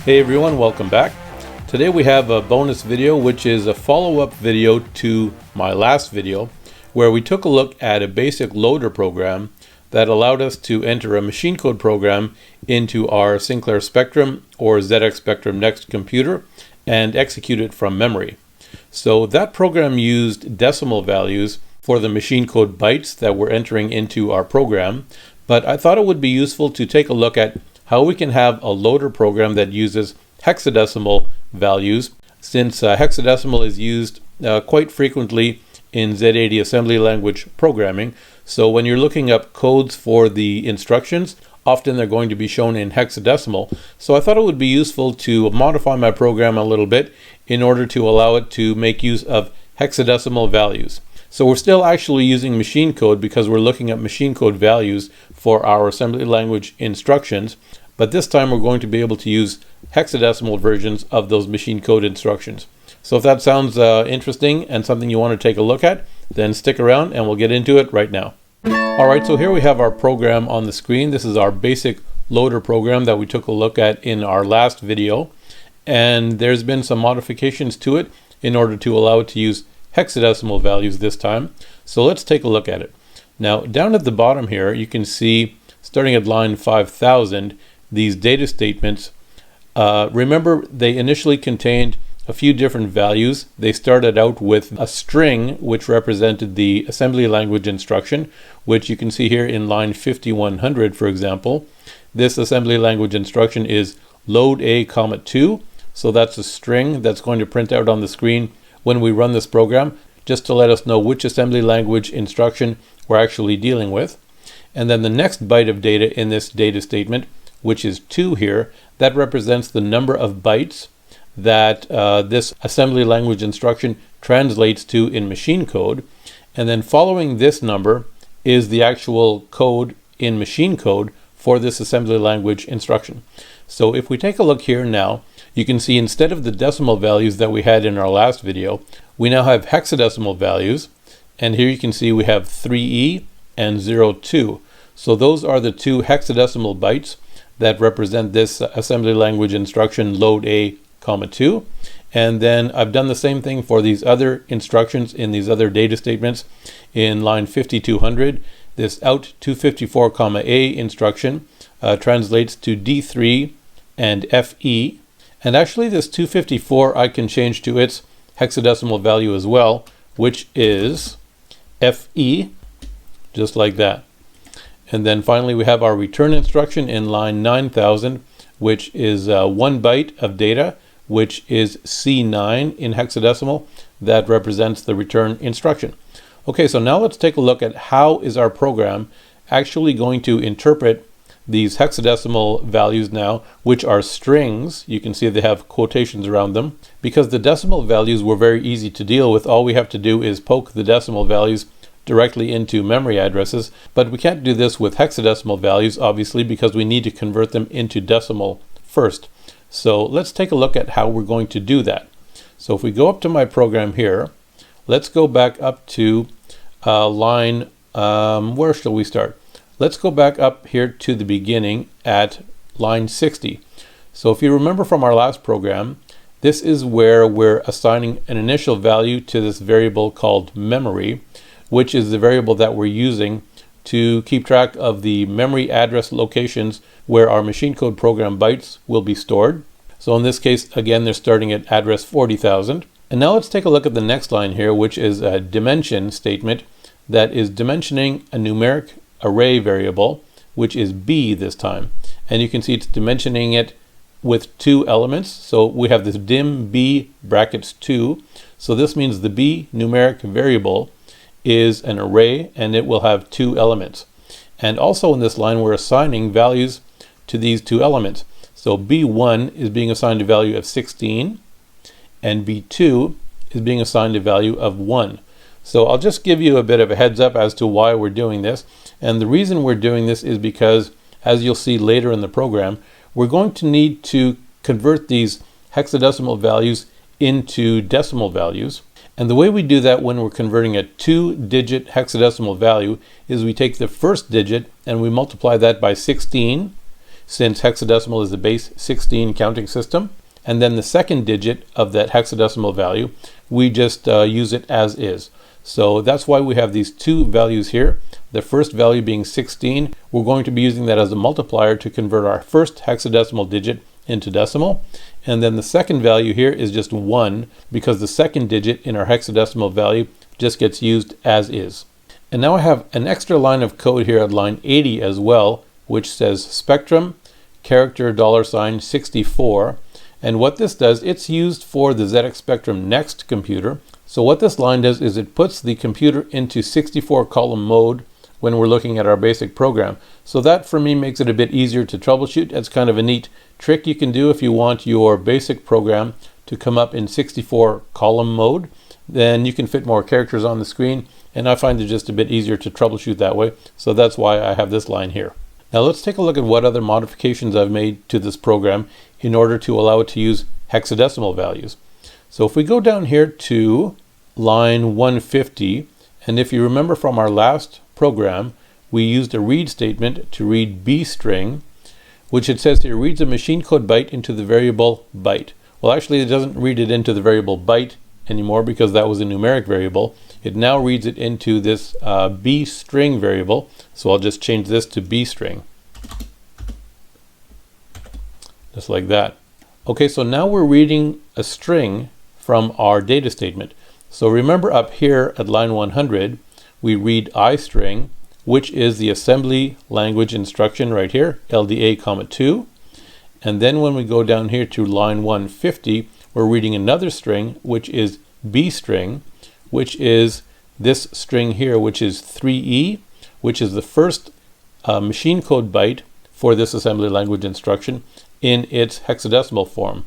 Hey everyone, welcome back. Today we have a bonus video which is a follow-up video to my last video where we took a look at a basic loader program that allowed us to enter a machine code program into our Sinclair Spectrum or ZX Spectrum Next computer and execute it from memory. So that program used decimal values for the machine code bytes that we're entering into our program, but I thought it would be useful to take a look at how we can have a loader program that uses hexadecimal values, since hexadecimal is used quite frequently in Z80 assembly language programming. So when you're looking up codes for the instructions, often they're going to be shown in hexadecimal. So I thought it would be useful to modify my program a little bit in order to allow it to make use of hexadecimal values. So we're still actually using machine code because we're looking at machine code values for our assembly language instructions, but this time we're going to be able to use hexadecimal versions of those machine code instructions. So if that sounds interesting and something you want to take a look at, then stick around and we'll get into it right now. Alright, so here we have our program on the screen. This is our basic loader program that we took a look at in our last video, and there's been some modifications to it in order to allow it to use hexadecimal values this time. So let's take a look at it. Now down at the bottom here you can see, starting at line 5000, these data statements. Remember, they initially contained a few different values. They started out with a string which represented the assembly language instruction, which you can see here in line 5100, for example. This assembly language instruction is load a, 2. So that's a string that's going to print out on the screen when we run this program, just to let us know which assembly language instruction we're actually dealing with. And then the next byte of data in this data statement, which is 2 here, that represents the number of bytes that this assembly language instruction translates to in machine code. And then following this number is the actual code in machine code for this assembly language instruction. So if we take a look here now, you can see instead of the decimal values that we had in our last video, we now have hexadecimal values. And here you can see we have 3E and 02. So those are the two hexadecimal bytes that represent this assembly language instruction load a, 2. And then I've done the same thing for these other instructions in these other data statements. In line 5200, this out 254, a instruction translates to D3 and FE. And actually this 254 I can change to its hexadecimal value as well, which is FE, just like that. And then finally we have our return instruction in line 9000, which is 1 byte of data, which is C9 in hexadecimal. That represents the return instruction. Okay, so now let's take a look at how is our program actually going to interpret these hexadecimal values now, which are strings. You can see they have quotations around them. Because the decimal values were very easy to deal with, all we have to do is poke the decimal values directly into memory addresses, but we can't do this with hexadecimal values, obviously, because we need to convert them into decimal first. So let's take a look at how we're going to do that. So if we go up to my program here, let's go back up to line, where shall we start? Let's go back up here to the beginning at line 60. So if you remember from our last program, this is where we're assigning an initial value to this variable called memory, which is the variable that we're using to keep track of the memory address locations where our machine code program bytes will be stored. So in this case, again, they're starting at address 40,000. And now let's take a look at the next line here, which is a dimension statement that is dimensioning a numeric array variable, which is B this time. And you can see it's dimensioning it with 2 elements. So we have this dim B brackets 2. So this means the B numeric variable is an array and it will have 2 elements. And also in this line we're assigning values to these 2 elements. So B1 is being assigned a value of 16 and B2 is being assigned a value of 1. So I'll just give you a bit of a heads up as to why we're doing this. And the reason we're doing this is because, as you'll see later in the program, we're going to need to convert these hexadecimal values into decimal values. And the way we do that when we're converting a 2-digit hexadecimal value is we take the first digit and we multiply that by 16, since hexadecimal is the base 16 counting system. And then the second digit of that hexadecimal value, we just use it as is. So that's why we have these two values here. The first value being 16, we're going to be using that as a multiplier to convert our first hexadecimal digit into decimal. And then the second value here is just 1, because the second digit in our hexadecimal value just gets used as is. And now I have an extra line of code here at line 80 as well, which says spectrum character $64. And what this does, it's used for the ZX Spectrum Next computer. So what this line does is it puts the computer into 64 column mode when we're looking at our basic program. So that for me makes it a bit easier to troubleshoot. It's kind of a neat trick you can do if you want your basic program to come up in 64 column mode. Then you can fit more characters on the screen, and I find it just a bit easier to troubleshoot that way. So that's why I have this line here. Now let's take a look at what other modifications I've made to this program in order to allow it to use hexadecimal values. So if we go down here to line 150, and if you remember from our last program, we used a read statement to read B string, which it says here reads a machine code byte into the variable byte. Well, actually it doesn't read it into the variable byte anymore because that was a numeric variable. It now reads it into this B string variable. So I'll just change this to B string. Just like that. Okay, so now we're reading a string from our data statement. So remember up here at line 100, we read I string, which is the assembly language instruction right here, LDA, 2. And then when we go down here to line 150, we're reading another string, which is B string, which is this string here, which is 3E, which is the first machine code byte for this assembly language instruction in its hexadecimal form.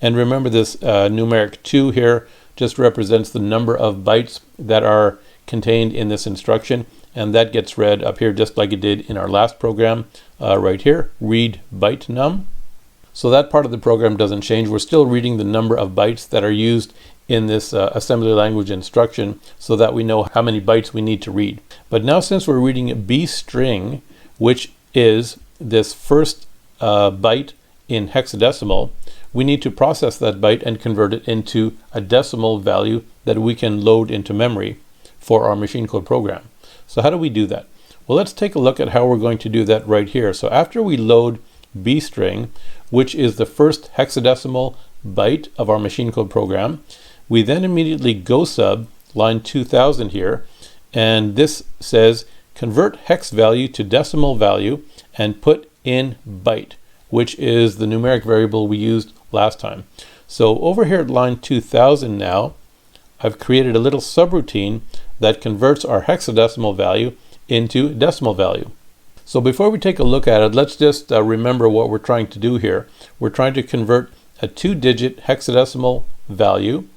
And remember this numeric 2 here just represents the number of bytes that are contained in this instruction, and that gets read up here just like it did in our last program right here, read byte num. So that part of the program doesn't change. We're still reading the number of bytes that are used in this assembly language instruction so that we know how many bytes we need to read. But now since we're reading a B string, which is this first byte in hexadecimal, we need to process that byte and convert it into a decimal value that we can load into memory for our machine code program. So how do we do that? Well, let's take a look at how we're going to do that right here. So after we load B string, which is the first hexadecimal byte of our machine code program, we then immediately go sub line 2000 here, and this says convert hex value to decimal value and put in byte, which is the numeric variable we used last time. So over here at line 2000 now, I've created a little subroutine that converts our hexadecimal value into decimal value. So before we take a look at it, let's just remember what we're trying to do here. We're trying to convert a 2-digit hexadecimal value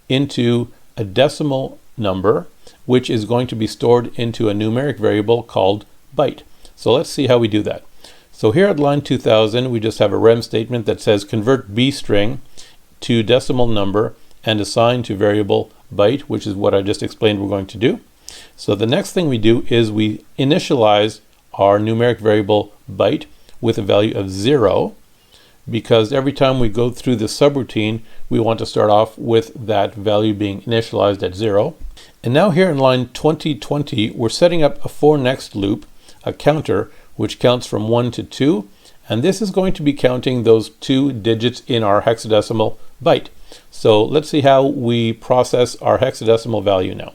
into a decimal number, which is going to be stored into a numeric variable called byte. So let's see how we do that. So here at line 2000, we just have a rem statement that says convert B string to decimal number and assign to variable byte, which is what I just explained we're going to do. So the next thing we do is we initialize our numeric variable byte with a value of 0, because every time we go through the subroutine, we want to start off with that value being initialized at 0. And now here in line 2020, we're setting up a for next loop, a counter, which counts from 1 to 2. And this is going to be counting those 2 digits in our hexadecimal byte. So let's see how we process our hexadecimal value now.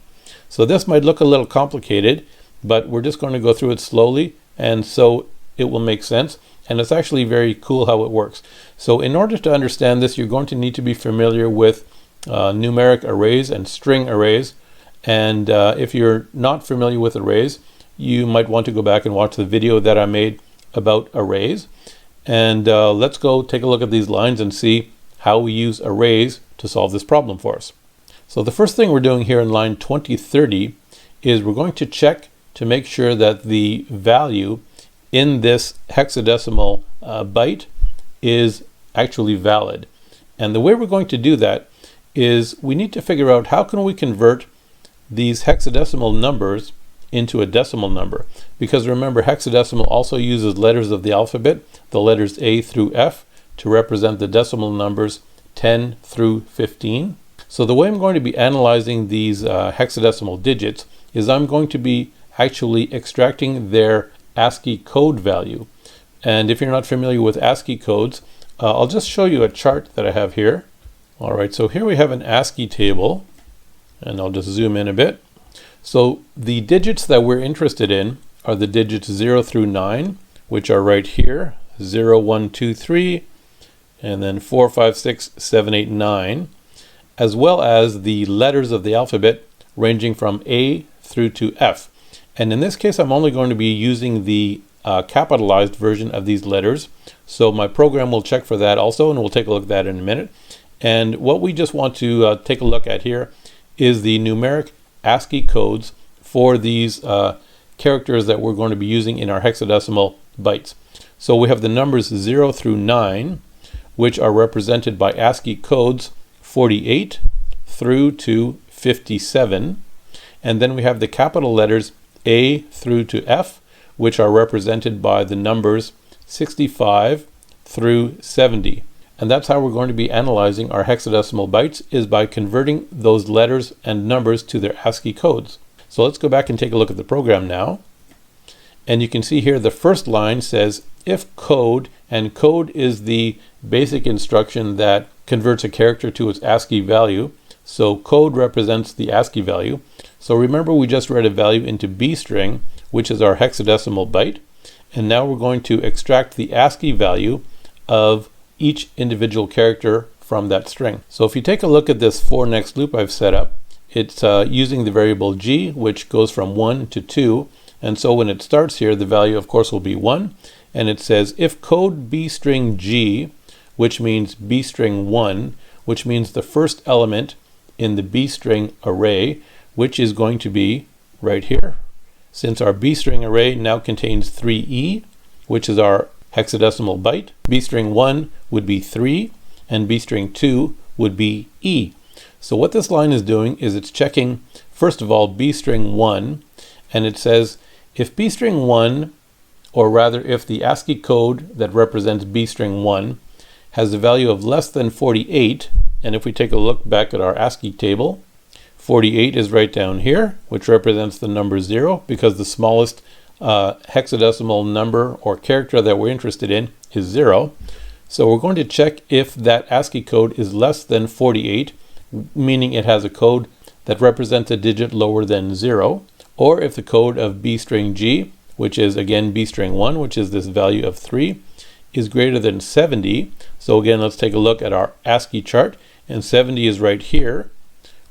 So this might look a little complicated, but we're just going to go through it slowly, and so it will make sense. And it's actually very cool how it works. So in order to understand this, you're going to need to be familiar with numeric arrays and string arrays. And if you're not familiar with arrays, you might want to go back and watch the video that I made about arrays. And let's go take a look at these lines and see how we use arrays to solve this problem for us. So the first thing we're doing here in line 2030 is we're going to check to make sure that the value in this hexadecimal byte is actually valid. And the way we're going to do that is we need to figure out how can we convert these hexadecimal numbers into a decimal number. Because remember, hexadecimal also uses letters of the alphabet, the letters A through F, to represent the decimal numbers 10 through 15. So the way I'm going to be analyzing these hexadecimal digits is I'm going to be actually extracting their Ascii code value. And if you're not familiar with Ascii codes, I'll just show you a chart that I have here. All right, so here we have an Ascii table, and I'll just zoom in a bit. So the digits that we're interested in are the digits 0 through 9, which are right here, 0, 1, 2, 3, and then 4, 5, 6, 7, 8, 9, as well as the letters of the alphabet ranging from A through to F. And in this case, I'm only going to be using the capitalized version of these letters. So my program will check for that also, and we'll take a look at that in a minute. And what we just want to take a look at here is the numeric Ascii codes for these characters that we're going to be using in our hexadecimal bytes. So we have the numbers 0 through 9, which are represented by Ascii codes 48 through to 57. And then we have the capital letters A through to F, which are represented by the numbers 65 through 70. And that's how we're going to be analyzing our hexadecimal bytes, is by converting those letters and numbers to their Ascii codes. So let's go back and take a look at the program now. And you can see here the first line says if code, and code is the basic instruction that converts a character to its Ascii value. So code represents the Ascii value. So remember, we just read a value into B string, which is our hexadecimal byte. And now we're going to extract the Ascii value of each individual character from that string. So if you take a look at this for next loop I've set up, it's using the variable g, which goes from 1 to 2. And so when it starts here, the value of course will be 1. And it says if code b string g, which means b string 1, which means the first element in the b string array, which is going to be right here. Since our b string array now contains 3e, which is our hexadecimal byte, b string 1 would be 3, and b string 2 would be e. So what this line is doing is it's checking, first of all, b string 1, and it says if b string 1, or rather if the Ascii code that represents b string 1 has a value of less than 48, and if we take a look back at our Ascii table, 48 is right down here, which represents the number 0, because the smallest hexadecimal number or character that we're interested in is 0. So we're going to check if that Ascii code is less than 48, meaning it has a code that represents a digit lower than 0, or if the code of b string g, which is again b string 1, which is this value of 3, is greater than 70. So again, let's take a look at our Ascii chart, and 70 is right here,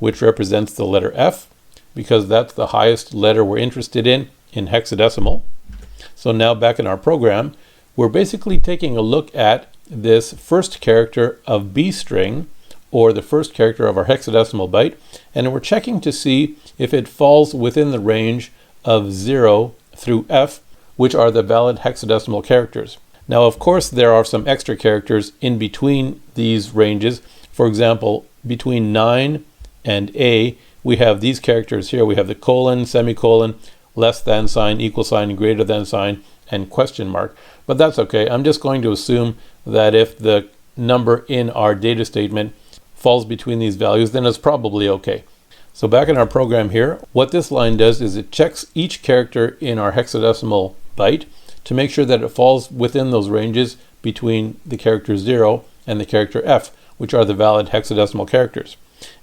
which represents the letter F, because that's the highest letter we're interested in hexadecimal. So now back in our program, we're basically taking a look at this first character of B string, or the first character of our hexadecimal byte, and we're checking to see if it falls within the range of 0 through F, which are the valid hexadecimal characters. Now, of course, there are some extra characters in between these ranges. For example, between 9 and A, we have these characters here. We have the colon, semicolon, less than sign, equal sign, greater than sign, and question mark. But that's okay. I'm just going to assume that if the number in our data statement falls between these values, then it's probably okay. So back in our program here, what this line does is it checks each character in our hexadecimal byte to make sure that it falls within those ranges between the character 0 and the character F, which are the valid hexadecimal characters.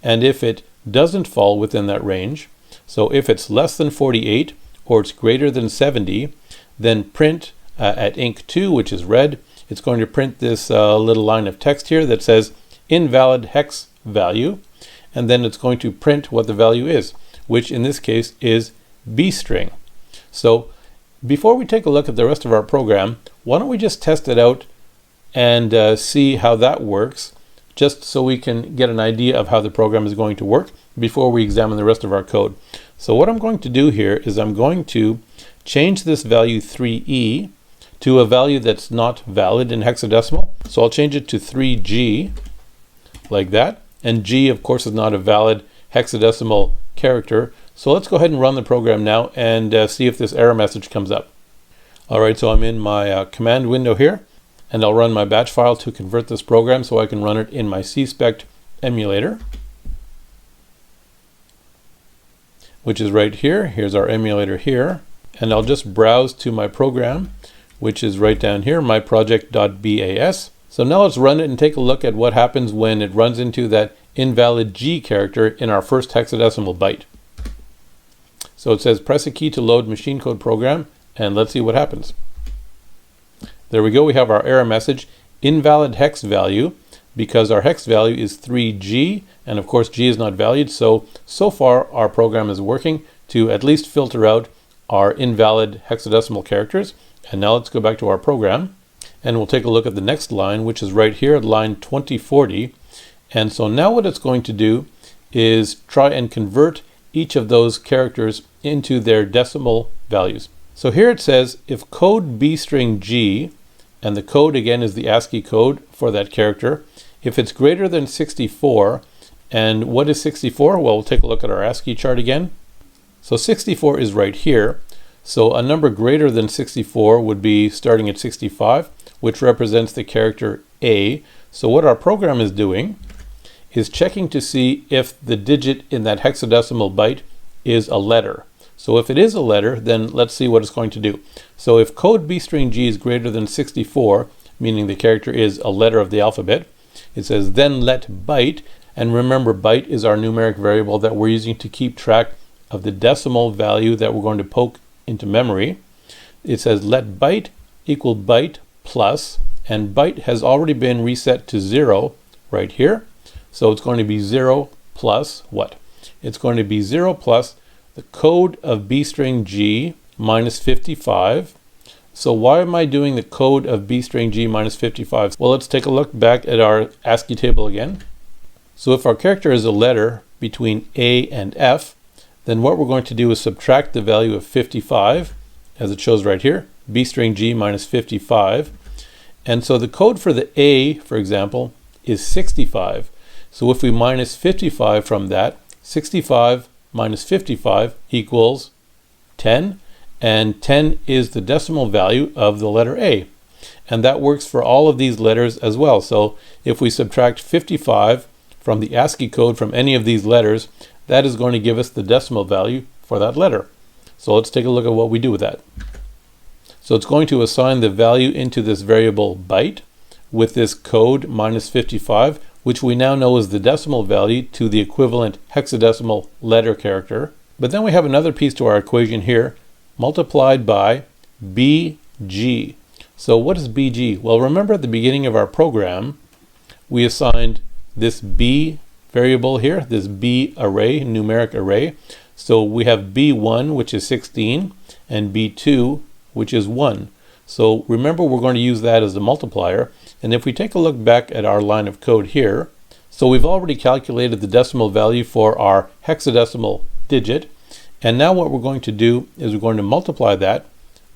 And if it doesn't fall within that range, so if it's less than 48 or it's greater than 70, then print at ink 2, which is red, it's going to print this little line of text here that says invalid hex value, and then it's going to print what the value is, which in this case is B string. So before we take a look at the rest of our program, why don't we just test it out and see how that works, just so we can get an idea of how the program is going to work before we examine the rest of our code. So what I'm going to do here is I'm going to change this value 3e to a value that's not valid in hexadecimal. So I'll change it to 3g, like that. And g, of course, is not a valid hexadecimal character. So let's go ahead and run the program now and see if this error message comes up. Alright, so I'm in my command window here, and I'll run my batch file to convert this program so I can run it in my CSpect emulator, which is right here. Here's our emulator here, and I'll just browse to my program, which is right down here, my project.bas. So now let's run it and take a look at what happens when it runs into that invalid G character in our first hexadecimal byte. So it says press a key to load machine code program, and let's see what happens. There we go, we have our error message, invalid hex value, because our hex value is 3G, and of course G is not valued, so far our program is working to at least filter out our invalid hexadecimal characters. And now let's go back to our program, and we'll take a look at the next line, which is right here at line 2040. And so now what it's going to do is try and convert each of those characters into their decimal values. So here it says if code B string G, and the code again is the Ascii code for that character, if it's greater than 64, and what is 64? Well, we'll take a look at our Ascii chart again. So 64 is right here. So a number greater than 64 would be starting at 65, which represents the character A. So what our program is doing is checking to see if the digit in that hexadecimal byte is a letter. So if it is a letter, then let's see what it's going to do. So if code B string G is greater than 64, meaning the character is a letter of the alphabet, it says then let byte, and remember byte is our numeric variable that we're using to keep track of the decimal value that we're going to poke into memory. It says let byte equal byte plus, and byte has already been reset to 0 right here. So it's going to be 0 plus what? It's going to be 0 plus the code of B string G minus 55. So why am I doing the code of B string G minus 55? Well, let's take a look back at our ASCII table again. So if our character is a letter between A and F, then what we're going to do is subtract the value of 55, as it shows right here, B string G minus 55. And so the code for the A, for example, is 65. So if we minus 55 from that, 65 minus 55 equals 10, and 10 is the decimal value of the letter A. And that works for all of these letters as well. So if we subtract 55 from the ASCII code from any of these letters, that is going to give us the decimal value for that letter. So let's take a look at what we do with that. So it's going to assign the value into this variable byte with this code minus 55, which we now know is the decimal value to the equivalent hexadecimal letter character. But then we have another piece to our equation here, multiplied by BG. So what is BG? Well, remember at the beginning of our program, we assigned this B variable here, this B array, numeric array. So we have B1, which is 16, and B2, which is 1. So remember, we're going to use that as a multiplier. And if we take a look back at our line of code here, so we've already calculated the decimal value for our hexadecimal digit. And now what we're going to do is we're going to multiply that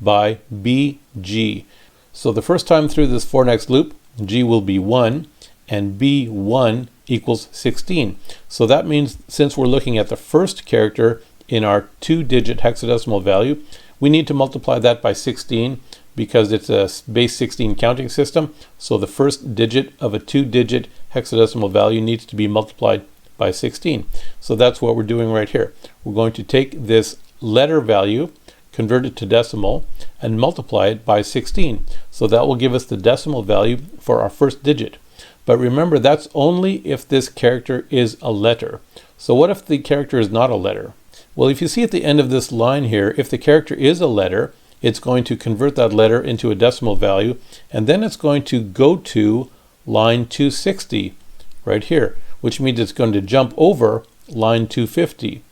by BG. So the first time through this for next loop, G will be 1, and B1 equals 16. So that means since we're looking at the first character in our 2-digit hexadecimal value, we need to multiply that by 16 because it's a base 16 counting system. So the first digit of a 2-digit hexadecimal value needs to be multiplied by 16. So that's what we're doing right here. We're going to take this letter value, convert it to decimal, and multiply it by 16. So that will give us the decimal value for our first digit. But remember, that's only if this character is a letter. So what if the character is not a letter? Well, if you see at the end of this line here, if the character is a letter, it's going to convert that letter into a decimal value, and then it's going to go to line 260 right here, which means it's going to jump over line 250.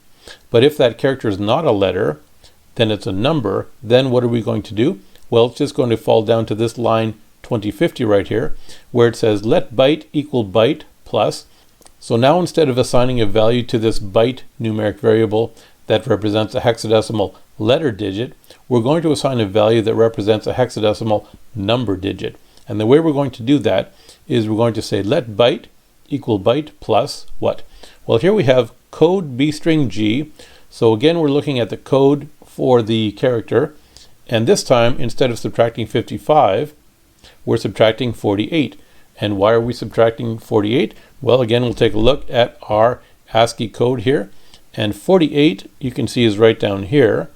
But if that character is not a letter, then it's a number, then what are we going to do? Well, it's just going to fall down to this line 2050 right here, where it says let byte equal byte plus. So now instead of assigning a value to this byte numeric variable that represents a hexadecimal letter digit, we're going to assign a value that represents a hexadecimal number digit. And the way we're going to do that is we're going to say let byte equal byte plus what? Well, here we have code B string G. So again, we're looking at the code for the character. And this time, instead of subtracting 55, we're subtracting 48. And why are we subtracting 48? Well, again, we'll take a look at our ASCII code here. And 48, you can see, is right down here,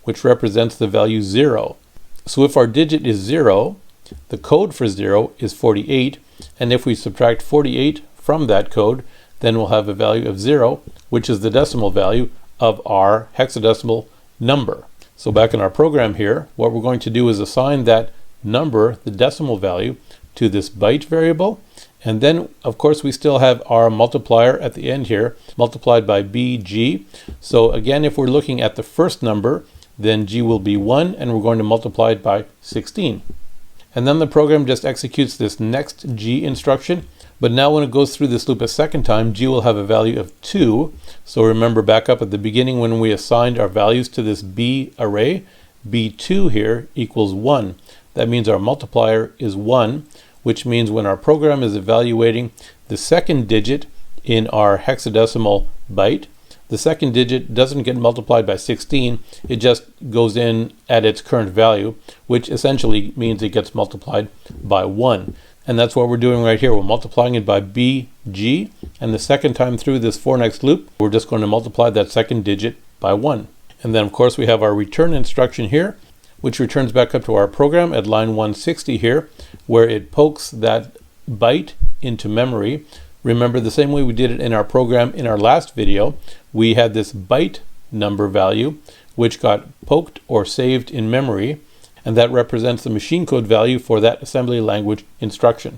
which represents the value 0. So if our digit is 0, the code for 0 is 48. And if we subtract 48 from that code, then we'll have a value of 0, which is the decimal value of our hexadecimal number. So back in our program here, what we're going to do is assign that number, the decimal value, to this byte variable. And then, of course, we still have our multiplier at the end here, multiplied by bg. So again, if we're looking at the first number, then g will be 1, and we're going to multiply it by 16. And then the program just executes this next g instruction. But now when it goes through this loop a second time, g will have a value of 2. So remember back up at the beginning when we assigned our values to this b array, b2 here equals 1. That means our multiplier is 1, which means when our program is evaluating the second digit in our hexadecimal byte, the second digit doesn't get multiplied by 16, it just goes in at its current value, which essentially means it gets multiplied by 1. And that's what we're doing right here. We're multiplying it by bg, and the second time through this for next loop, we're just going to multiply that second digit by 1. And then of course we have our return instruction here, which returns back up to our program at line 160 here, where it pokes that byte into memory. Remember, the same way we did it in our program in our last video, we had this byte number value, which got poked or saved in memory, and that represents the machine code value for that assembly language instruction.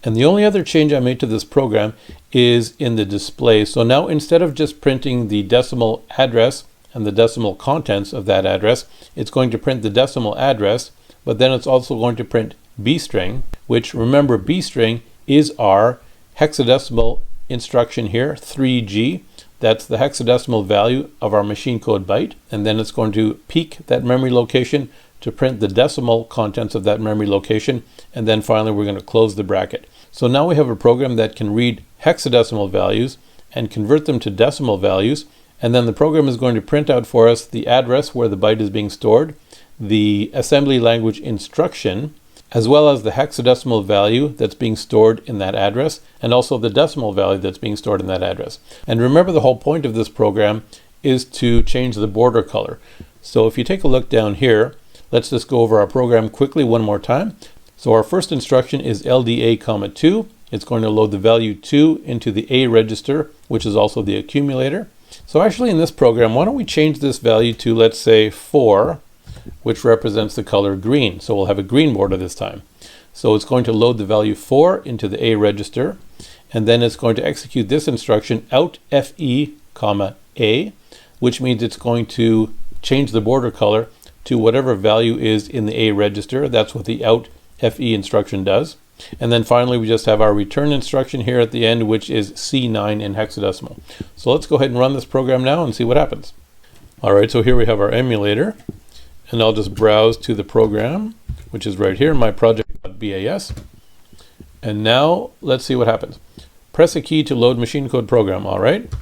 And the only other change I made to this program is in the display. So now instead of just printing the decimal address and the decimal contents of that address, it's going to print the decimal address, but then it's also going to print bstring, which, remember, bstring is our hexadecimal instruction here, 3G. That's the hexadecimal value of our machine code byte, and then it's going to peek that memory location to print the decimal contents of that memory location, and then finally we're going to close the bracket. So now we have a program that can read hexadecimal values and convert them to decimal values, and then the program is going to print out for us the address where the byte is being stored, the assembly language instruction, as well as the hexadecimal value that's being stored in that address, and also the decimal value that's being stored in that address. And remember, the whole point of this program is to change the border color. So if you take a look down here, let's just go over our program quickly one more time. So our first instruction is LDA, 2. It's going to load the value 2 into the A register, which is also the accumulator. So actually in this program, why don't we change this value to, let's say, 4, which represents the color green. So we'll have a green border this time. So it's going to load the value 4 into the A register, and then it's going to execute this instruction, out FE, A, which means it's going to change the border color to whatever value is in the A register. That's what the out FE instruction does. And then finally we just have our return instruction here at the end, which is C9 in hexadecimal. So let's go ahead and run this program now and see what happens. Alright, so here we have our emulator, and I'll just browse to the program, which is right here, my project.bas. And now let's see what happens. Press a key to load machine code program. Alright.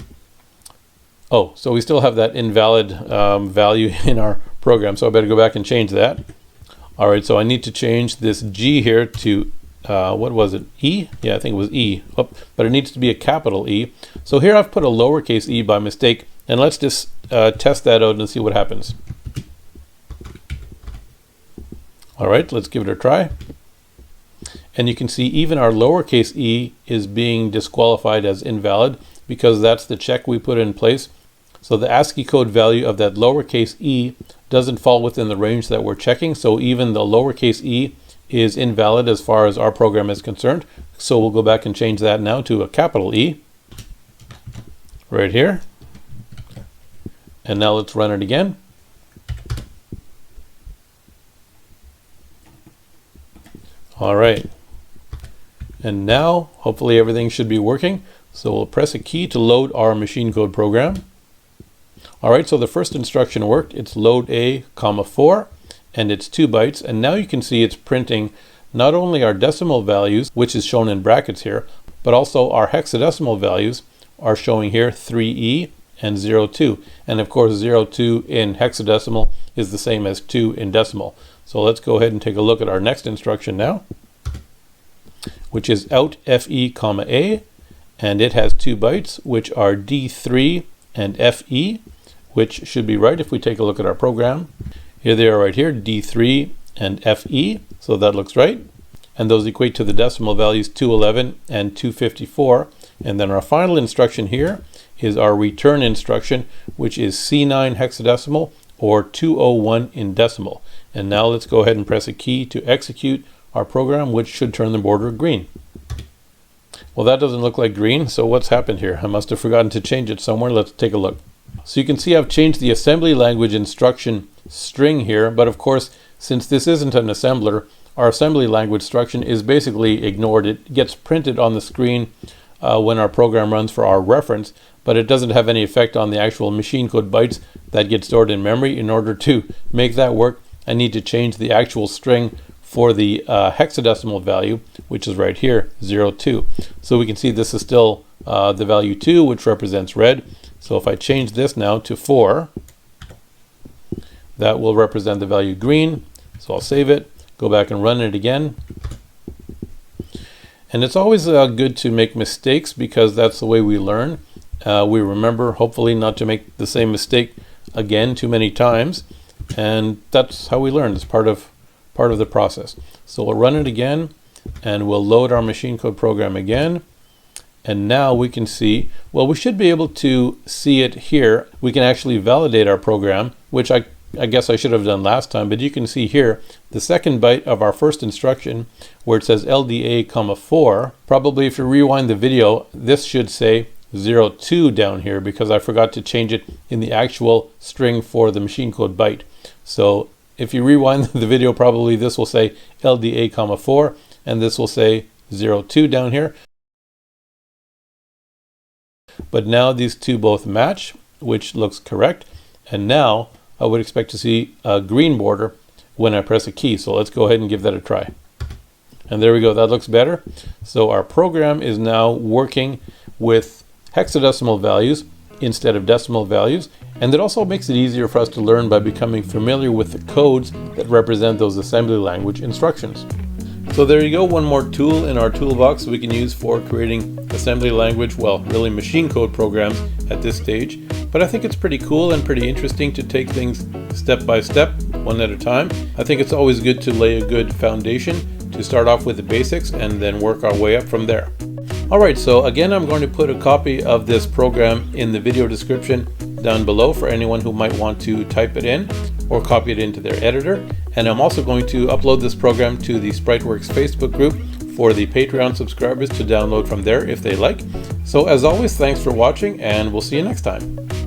Oh, so we still have that invalid value in our program, so I better go back and change that. Alright, so I need to change this G here to what was it? E? Yeah, I think it was E. Oh, but it needs to be a capital E. So here I've put a lowercase e by mistake, and let's just test that out and see what happens. Alright, let's give it a try. And you can see even our lowercase e is being disqualified as invalid because that's the check we put in place. So the ASCII code value of that lowercase e doesn't fall within the range that we're checking. So even the lowercase e is invalid as far as our program is concerned. So we'll go back and change that now to a capital E right here. And now let's run it again. All right. And now hopefully everything should be working. So we'll press a key to load our machine code program. All right, so the first instruction worked. It's load A, 4, and it's 2 bytes. And now you can see it's printing not only our decimal values, which is shown in brackets here, but also our hexadecimal values, are showing here 3E and 02. And of course 02 in hexadecimal is the same as 2 in decimal. So let's go ahead and take a look at our next instruction now, which is out FE comma A, and it has 2 bytes, which are D3 and FE, which should be right if we take a look at our program. Here they are right here, D3 and FE, so that looks right. And those equate to the decimal values 211 and 254. And then our final instruction here is our return instruction, which is C9 hexadecimal or 201 in decimal. And now let's go ahead and press a key to execute our program, which should turn the border green. Well, that doesn't look like green, so what's happened here? I must have forgotten to change it somewhere. Let's take a look. So you can see I've changed the assembly language instruction string here, but of course, since this isn't an assembler, our assembly language instruction is basically ignored. It gets printed on the screen when our program runs for our reference, but it doesn't have any effect on the actual machine code bytes that get stored in memory. In order to make that work, I need to change the actual string for the hexadecimal value, which is right here, 02. So we can see this is still the value 2, which represents red. So if I change this now to 4, that will represent the value green. So I'll save it, go back and run it again. And it's always good to make mistakes because that's the way we learn. We remember, hopefully, not to make the same mistake again too many times. And that's how we learn. It's part of the process. So we'll run it again and we'll load our machine code program again. And now we can see, well, we should be able to see it here. We can actually validate our program, which I guess I should have done last time, but you can see here the second byte of our first instruction where it says LDA comma 4. Probably if you rewind the video, this should say 02 down here because I forgot to change it in the actual string for the machine code byte. So if you rewind the video, probably this will say LDA comma 4 and this will say 02 down here. But now these two both match, which looks correct. And now I would expect to see a green border when I press a key. So let's go ahead and give that a try. And there we go, that looks better. So our program is now working with hexadecimal values instead of decimal values. And it also makes it easier for us to learn by becoming familiar with the codes that represent those assembly language instructions. So there you go, one more tool in our toolbox we can use for creating assembly language, well, really machine code programs at this stage. But I think it's pretty cool and pretty interesting to take things step by step, one at a time. I think it's always good to lay a good foundation, to start off with the basics and then work our way up from there. Alright, so again, I'm going to put a copy of this program in the video description down below for anyone who might want to type it in or copy it into their editor. And I'm also going to upload this program to the SpriteWorks Facebook group for the Patreon subscribers to download from there if they like. So as always, thanks for watching and we'll see you next time.